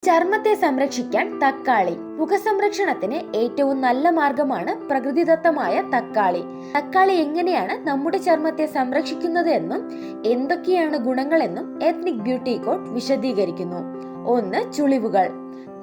ചർമ്മത്തെ സംരക്ഷിക്കാൻ തക്കാളി. മുഖസംരക്ഷണത്തിന് ഏറ്റവും നല്ല മാർഗമാണ് പ്രകൃതിദത്തമായ തക്കാളി. തക്കാളി എങ്ങനെയാണ് നമ്മുടെ ചർമ്മത്തെ സംരക്ഷിക്കുന്നത് എന്നും എന്തൊക്കെയാണ് ഗുണങ്ങളെന്നും എത്നിക് ബ്യൂട്ടി കോഡ് വിശദീകരിക്കുന്നു. 1. ചുളിവുകൾ.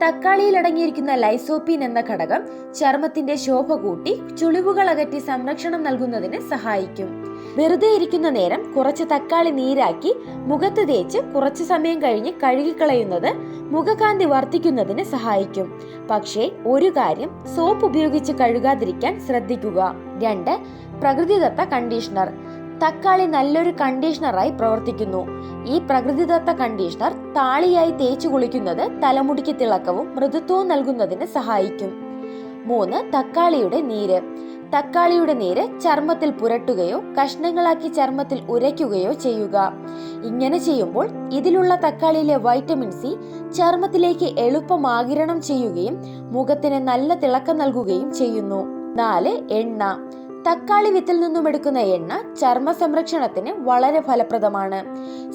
തക്കാളിയിൽ അടങ്ങിയിരിക്കുന്ന ലൈസോപ്പീൻ എന്ന ഘടകം ചർമ്മത്തിന്റെ ശോഭ കൂട്ടി ചുളിവുകൾ അകറ്റി സംരക്ഷണം നൽകുന്നതിന് സഹായിക്കും. വെറുതെ ഇരിക്കുന്ന നേരം കുറച്ച് തക്കാളി നീരാക്കി മുഖത്ത് തേച്ച് കുറച്ചു സമയം കഴിഞ്ഞ് കഴുകിക്കളയുന്നത് മുഖകാന്തി വർദ്ധിക്കുന്നതിന് സഹായിക്കും. പക്ഷേ ഒരു കാര്യം, സോപ്പ് ഉപയോഗിച്ച് കഴുകാതിരിക്കാൻ ശ്രദ്ധിക്കുക. 2. പ്രകൃതിദത്ത കണ്ടീഷണർ. തക്കാളി നല്ലൊരു കണ്ടീഷണറായി പ്രവർത്തിക്കുന്നു. ഈ പ്രകൃതിദത്ത കണ്ടീഷണർ താളിയായി തേച്ചു കുളിക്കുന്നത് തലമുടിക്ക് തിളക്കവും മൃദുത്വവും നൽകുന്നതിന് സഹായിക്കും. 3. തക്കാളിയുടെ നീര്. തക്കാളിയുടെ നീര് ചർമ്മത്തിൽ പുരട്ടുകയോ കഷ്ണങ്ങളാക്കി ചർമ്മത്തിൽ ഉരയ്ക്കുകയോ ചെയ്യുക. ഇങ്ങനെ ചെയ്യുമ്പോൾ ഇതിലുള്ള തക്കാളിയിലെ വൈറ്റമിൻ സി ചർമ്മത്തിലേക്ക് എളുപ്പം ആഗിരണം ചെയ്യുകയും മുഖത്തിന് നല്ല തിളക്കം നൽകുകയും ചെയ്യുന്നു. 4. എണ്ണ. തക്കാളി വിത്തിൽ നിന്നും എടുക്കുന്ന എണ്ണ ചർമ്മ സംരക്ഷണത്തിന് വളരെ ഫലപ്രദമാണ്.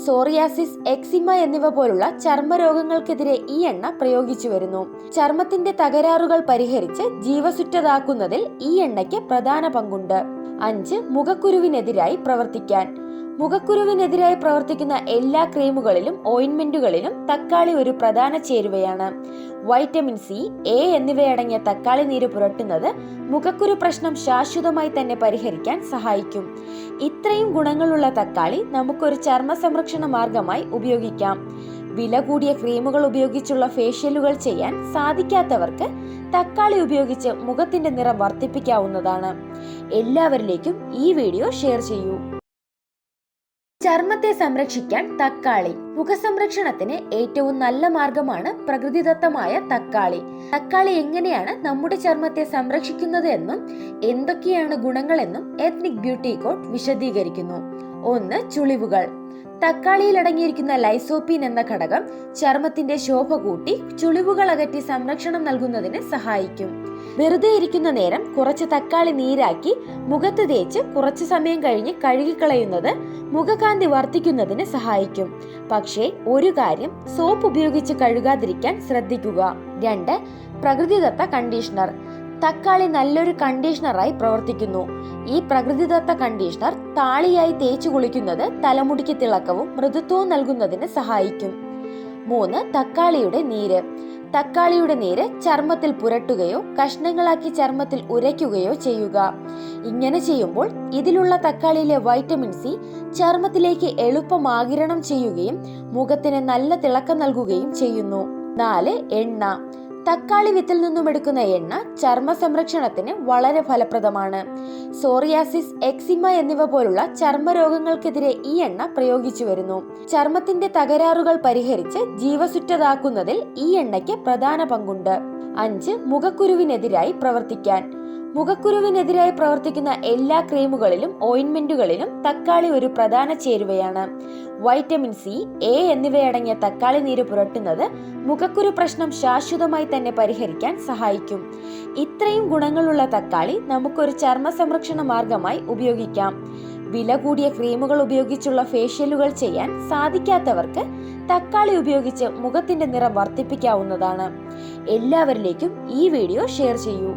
സോറിയാസിസ്, എക്സിമ എന്നിവ പോലുള്ള ചർമ്മരോഗങ്ങൾക്കെതിരെ ഈ എണ്ണ പ്രയോഗിച്ചു വരുന്നു. ചർമ്മത്തിന്റെ തകരാറുകൾ പരിഹരിച്ച് ജീവസുറ്റതാക്കുന്നതിൽ ഈ എണ്ണയ്ക്ക് പ്രധാന പങ്കുണ്ട്. 5. മുഖക്കുരുവിനെതിരായി പ്രവർത്തിക്കാൻ. മുഖക്കുരുവിനെതിരായി പ്രവർത്തിക്കുന്ന എല്ലാ ക്രീമുകളിലും ഓയിന്റ്മെന്റുകളിലും തക്കാളി ഒരു പ്രധാന ചേരുവയാണ്. വൈറ്റമിൻ സി, എ എന്നിവയടങ്ങിയ തക്കാളി നീര് പുരട്ടുന്നത് മുഖക്കുരു പ്രശ്നം ശാശ്വതമായി തന്നെ പരിഹരിക്കാൻ സഹായിക്കും. ഇത്രയും ഗുണങ്ങളുള്ള തക്കാളി നമുക്കൊരു ചർമ്മ സംരക്ഷണ മാർഗമായി ഉപയോഗിക്കാം. വില കൂടിയ ക്രീമുകൾ ഉപയോഗിച്ചുള്ള ഫേഷ്യലുകൾ ചെയ്യാൻ സാധിക്കാത്തവർക്ക് തക്കാളി ഉപയോഗിച്ച് മുഖത്തിന്റെ നിറം വർദ്ധിപ്പിക്കാവുന്നതാണ്. എല്ലാവരിലേക്കും ഈ വീഡിയോ ഷെയർ ചെയ്യൂ. ചർമ്മത്തെ സംരക്ഷിക്കാൻ തക്കാളി. മുഖസംരക്ഷണത്തിന് ഏറ്റവും നല്ല മാർഗമാണ് പ്രകൃതിദത്തമായ തക്കാളി. തക്കാളി എങ്ങനെയാണ് നമ്മുടെ ചർമ്മത്തെ സംരക്ഷിക്കുന്നത് എന്നും എന്തൊക്കെയാണ് ഗുണങ്ങളെന്നും എത്നിക് ബ്യൂട്ടി കോഡ് വിശദീകരിക്കുന്നു. 1. ചുളിവുകൾ. തക്കാളിയിൽ അടങ്ങിയിരിക്കുന്ന ലൈസോപ്പീൻ എന്ന ഘടകം ചർമ്മത്തിന്റെ ശോഭ കൂട്ടി ചുളിവുകൾ അകറ്റി സംരക്ഷണം നൽകുന്നതിന് സഹായിക്കും. വെറുതെ ഇരിക്കുന്ന നേരം കുറച്ച് തക്കാളി നീരാക്കി മുഖത്ത് തേച്ച് കുറച്ചു സമയം കഴിഞ്ഞ് കഴുകിക്കളയുന്നത് മുഖകാന്തി വർദ്ധിക്കുന്നതിന് സഹായിക്കും. പക്ഷേ ഒരു കാര്യം, സോപ്പ് ഉപയോഗിച്ച് കഴുകാതിരിക്കാൻ ശ്രദ്ധിക്കുക. 2. പ്രകൃതിദത്ത കണ്ടീഷണർ. തക്കാളി നല്ലൊരു കണ്ടീഷണറായി പ്രവർത്തിക്കുന്നു. ഈ പ്രകൃതിദത്ത കണ്ടീഷണർ താളിയായി തേച്ചു കുളിക്കുന്നത് തലമുടിക്ക് തിളക്കവും മൃദുത്വവും നൽകുന്നതിന് സഹായിക്കും. 3. തക്കാളിയുടെ നീര്. തക്കാളിയുടെ നീര് ചർമ്മത്തിൽ പുരട്ടുകയോ കഷ്ണങ്ങളാക്കി ചർമ്മത്തിൽ ഉരയ്ക്കുകയോ ചെയ്യുക. ഇങ്ങനെ ചെയ്യുമ്പോൾ ഇതിലുള്ള തക്കാളിയിലെ വൈറ്റമിൻ സി ചർമ്മത്തിലേക്ക് എളുപ്പം ആഗിരണം ചെയ്യുകയും മുഖത്തിന് നല്ല തിളക്കം നൽകുകയും ചെയ്യുന്നു. 4. എണ്ണ. തക്കാളി വിത്തിൽ നിന്നും എടുക്കുന്ന എണ്ണ ചർമ്മ സംരക്ഷണത്തിന് വളരെ ഫലപ്രദമാണ്. സോറിയാസിസ്, എക്സിമ എന്നിവ പോലുള്ള ചർമ്മരോഗങ്ങൾക്കെതിരെ ഈ എണ്ണ പ്രയോഗിച്ചു വരുന്നു. ചർമ്മത്തിന്റെ തകരാറുകൾ പരിഹരിച്ച് ജീവസുറ്റതാക്കുന്നതിൽ ഈ എണ്ണയ്ക്ക് പ്രധാന പങ്കുണ്ട്. 5. മുഖക്കുരുവിനെതിരായി പ്രവർത്തിക്കാൻ. മുഖക്കുരുവിനെതിരായി പ്രവർത്തിക്കുന്ന എല്ലാ ക്രീമുകളിലും ഓയിന്റ്മെന്റുകളിലും തക്കാളി ഒരു പ്രധാന ചേരുവയാണ്. വൈറ്റമിൻ സി, എ എന്നിവയടങ്ങിയ തക്കാളി നീര് പുരട്ടുന്നത് മുഖക്കുരു പ്രശ്നം ശാശ്വതമായി തന്നെ പരിഹരിക്കാൻ സഹായിക്കും. ഇത്രയും ഗുണങ്ങളുള്ള തക്കാളി നമുക്കൊരു ചർമ്മ സംരക്ഷണ മാർഗമായി ഉപയോഗിക്കാം. വില കൂടിയ ക്രീമുകൾ ഉപയോഗിച്ചുള്ള ഫേഷ്യലുകൾ ചെയ്യാൻ സാധിക്കാത്തവർക്ക് തക്കാളി ഉപയോഗിച്ച് മുഖത്തിന്റെ നിറം വർദ്ധിപ്പിക്കാവുന്നതാണ്. എല്ലാവരിലേക്കും ഈ വീഡിയോ ഷെയർ ചെയ്യൂ.